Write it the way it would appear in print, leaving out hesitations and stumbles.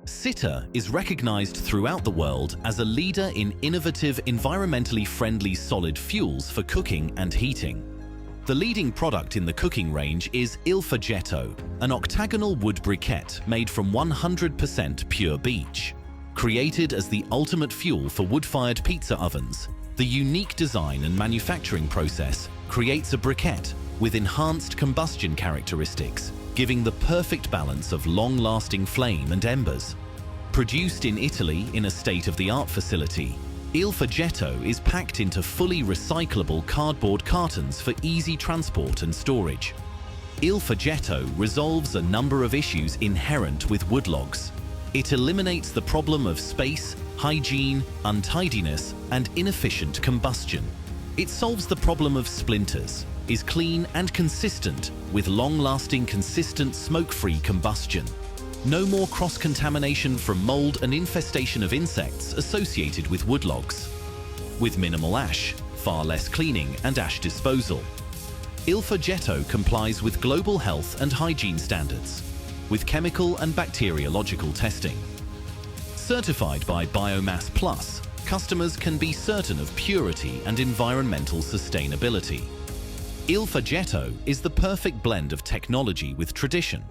Sitter is recognized throughout the world as a leader in innovative, environmentally friendly solid fuels for cooking and heating. The leading product in the cooking range is Il Faggetto, an octagonal wood briquette made from 100% pure beech. Created as the ultimate fuel for wood-fired pizza ovens, the unique design and manufacturing process creates a briquette with enhanced combustion characteristics, giving the perfect balance of long-lasting flame and embers. Produced in Italy in a state-of-the-art facility, Il Faggetto is packed into fully recyclable cardboard cartons for easy transport and storage. Il Faggetto resolves a number of issues inherent with woodlogs. It eliminates the problem of space, hygiene, untidiness, and inefficient combustion. It solves the problem of splinters, is clean and consistent with long-lasting, consistent smoke-free combustion. No more cross-contamination from mold and infestation of insects associated with woodlogs. With minimal ash, far less cleaning and ash disposal. Il Faggetto complies with global health and hygiene standards, with chemical and bacteriological testing. Certified by Biomass Plus, customers can be certain of purity and environmental sustainability. Il Faggetto is the perfect blend of technology with tradition,